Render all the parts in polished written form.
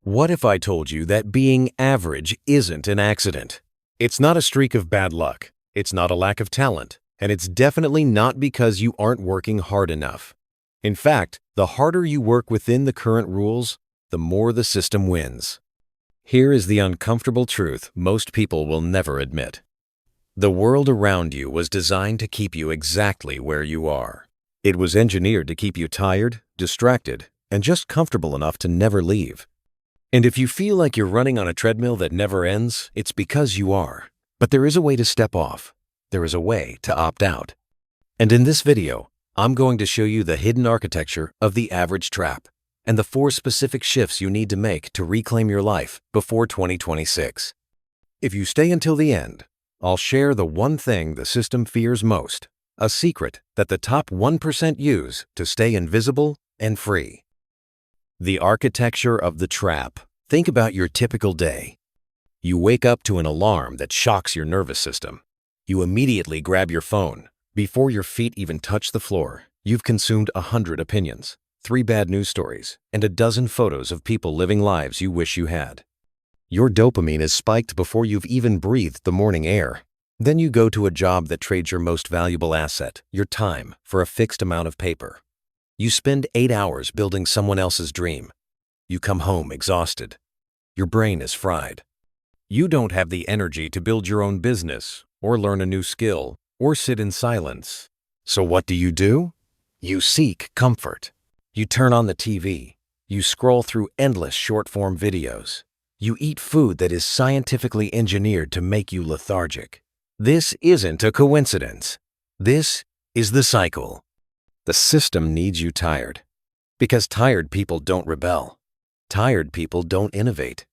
What if I told you that being average isn't an accident? It's not a streak of bad luck, it's not a lack of talent, and it's definitely not because you aren't working hard enough. In fact, the harder you work within the current rules, the more the system wins. Here is the uncomfortable truth most people will never admit. The world around you was designed to keep you exactly where you are. It was engineered to keep you tired, distracted, and just comfortable enough to never leave. And if you feel like you're running on a treadmill that never ends, it's because you are. But there is a way to step off. There is a way to opt out. And in this video, I'm going to show you the hidden architecture of the average trap and the 4 specific shifts you need to make to reclaim your life before 2026. If you stay until the end, I'll share the one thing the system fears most, a secret that the top 1% use to stay invisible and free. The architecture of the trap. Think about your typical day. You wake up to an alarm that shocks your nervous system. You immediately grab your phone. Before your feet even touch the floor, you've consumed 100 opinions, 3 bad news stories, and a dozen photos of people living lives you wish you had. Your dopamine is spiked before you've even breathed the morning air. Then you go to a job that trades your most valuable asset, your time, for a fixed amount of paper. You spend 8 hours building someone else's dream. You come home exhausted. Your brain is fried. You don't have the energy to build your own business, or learn a new skill, or sit in silence. So what do? You seek comfort. You turn on the TV. You scroll through endless short-form videos. You eat food that is scientifically engineered to make you lethargic. This isn't a coincidence. This is the cycle. The system needs you tired. Because tired people don't rebel. Tired people don't innovate.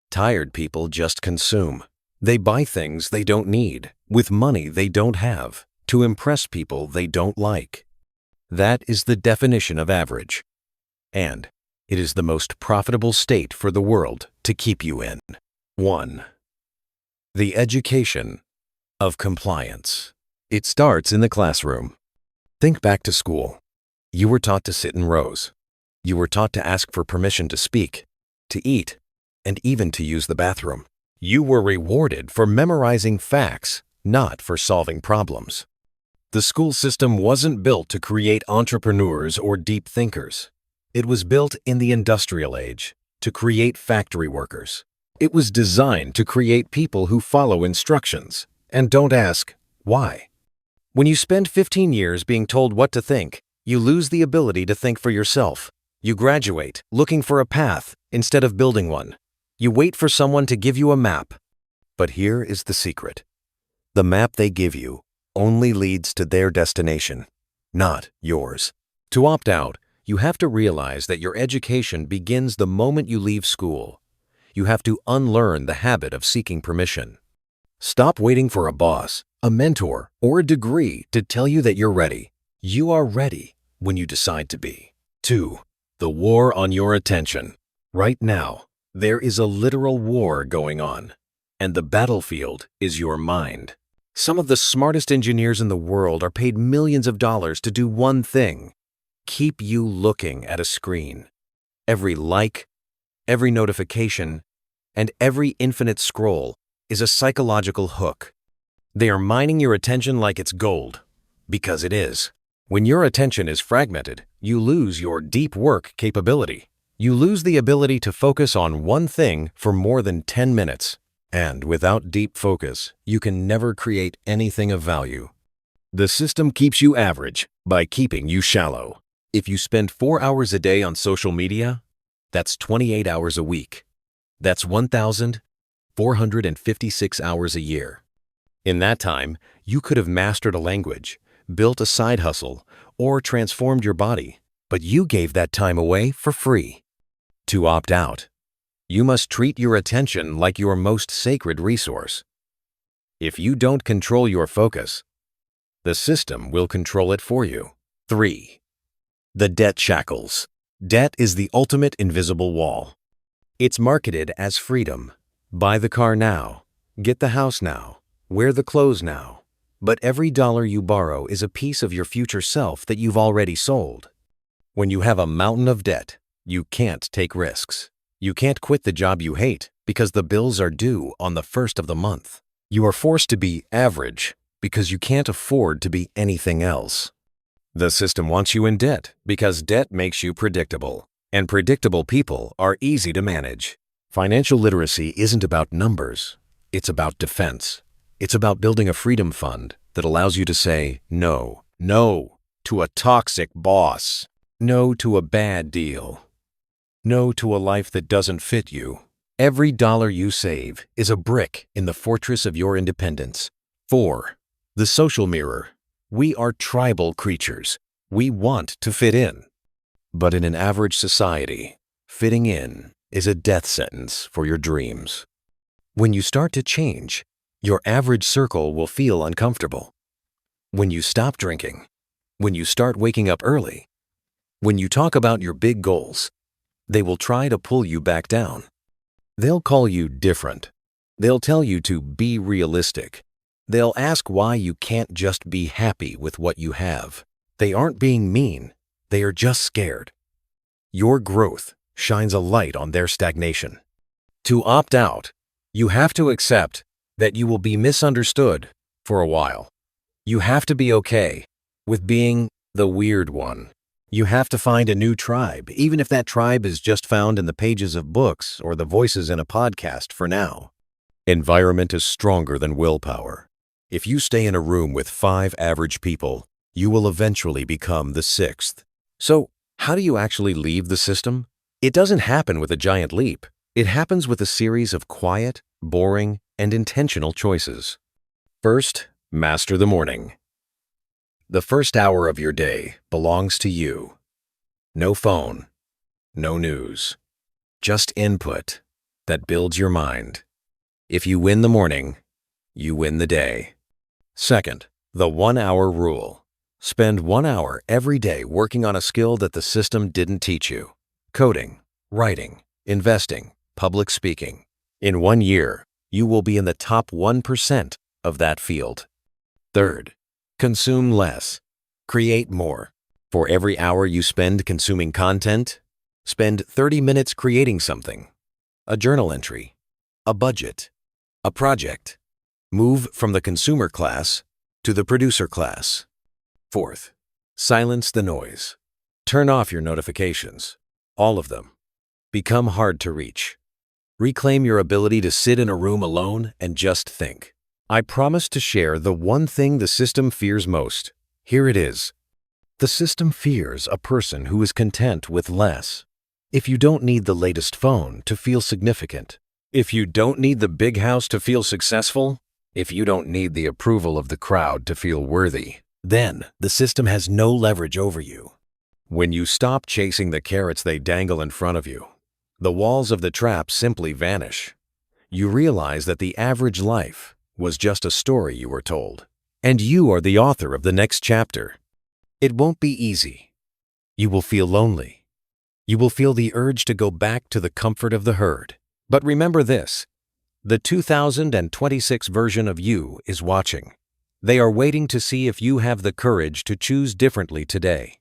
Tired people just consume. They buy things they don't need, with money they don't have, to impress people they don't like. That is the definition of average. And it is the most profitable state for the world to keep you in. 1. The education of compliance. It starts in the classroom. Think back to school. You were taught to sit in rows. You were taught to ask for permission to speak, to eat, and even to use the bathroom. You were rewarded for memorizing facts, not for solving problems. The school system wasn't built to create entrepreneurs or deep thinkers. It was built in the industrial age to create factory workers. It was designed to create people who follow instructions and don't ask, why? When you spend 15 years being told what to think, you lose the ability to think for yourself. You graduate looking for a path instead of building one. You wait for someone to give you a map. But here is the secret. The map they give you only leads to their destination, not yours. To opt out, you have to realize that your education begins the moment you leave school. You have to unlearn the habit of seeking permission. Stop waiting for a boss, a mentor, or a degree to tell you that you're ready. You are ready when you decide to be. 2. The war on your attention. Right now, there is a literal war going on, and the battlefield is your mind. Some of the smartest engineers in the world are paid millions of dollars to do one thing: keep you looking at a screen. Every like, every notification, and every infinite scroll is a psychological hook. They are mining your attention like it's gold, because it is. When your attention is fragmented, you lose your deep work capability. You lose the ability to focus on one thing for more than 10 minutes. And without deep focus, you can never create anything of value. The system keeps you average by keeping you shallow. If you spend 4 hours a day on social media, that's 28 hours a week. That's 1,456 hours a year. In that time, you could have mastered a language, built a side hustle, or transformed your body, but you gave that time away for free. To opt out, you must treat your attention like your most sacred resource. If you don't control your focus, the system will control it for you. 3. The debt shackles. Debt is the ultimate invisible wall. It's marketed as freedom. Buy the car now, get the house now, wear the clothes now. But every dollar you borrow is a piece of your future self that you've already sold. When you have a mountain of debt, you can't take risks. You can't quit the job you hate because the bills are due on the first of the month. You are forced to be average because you can't afford to be anything else. The system wants you in debt because debt makes you predictable, and predictable people are easy to manage. Financial literacy isn't about numbers. It's about defense. It's about building a freedom fund that allows you to say no, no to a toxic boss, no to a bad deal, no to a life that doesn't fit you. Every dollar you save is a brick in the fortress of your independence. 4. The social mirror. We are tribal creatures. We want to fit in. But in an average society, fitting in is a death sentence for your dreams. When you start to change, your average circle will feel uncomfortable. When you stop drinking, when you start waking up early, when you talk about your big goals, they will try to pull you back down. They'll call you different. They'll tell you to be realistic. They'll ask why you can't just be happy with what you have. They aren't being mean. They are just scared. Your growth shines a light on their stagnation. To opt out, you have to accept that you will be misunderstood for a while. You have to be okay with being the weird one. You have to find a new tribe, even if that tribe is just found in the pages of books or the voices in a podcast for now. Environment is stronger than willpower. If you stay in a room with 5 average people, you will eventually become the 6th. So, how do you actually leave the system? It doesn't happen with a giant leap. It happens with a series of quiet, boring, and intentional choices. First, master the morning. The first hour of your day belongs to you. No phone, no news, just input that builds your mind. If you win the morning, you win the day. Second, the 1-hour rule. Spend 1 hour every day working on a skill that the system didn't teach you. Coding, writing, investing, public speaking. In 1 year, you will be in the top 1% of that field. Third, consume less, create more. For every hour you spend consuming content, spend 30 minutes creating something. A journal entry, a budget, a project. Move from the consumer class to the producer class. Fourth, silence the noise. Turn off your notifications, all of them. Become hard to reach. Reclaim your ability to sit in a room alone and just think. I promise to share the one thing the system fears most. Here it is. The system fears a person who is content with less. If you don't need the latest phone to feel significant, if you don't need the big house to feel successful, if you don't need the approval of the crowd to feel worthy, then the system has no leverage over you. When you stop chasing the carrots they dangle in front of you, the walls of the trap simply vanish. You realize that the average life was just a story you were told, and you are the author of the next chapter. It won't be easy. You will feel lonely. You will feel the urge to go back to the comfort of the herd. But remember this, the 2026 version of you is watching. They are waiting to see if you have the courage to choose differently today.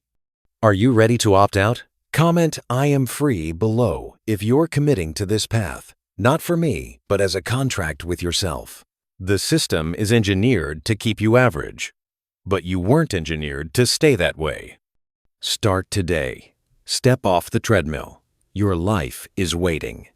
Are you ready to opt out? Comment "I am free" below if you're committing to this path, not for me, but as a contract with yourself. The system is engineered to keep you average, but you weren't engineered to stay that way. Start today. Step off the treadmill. Your life is waiting.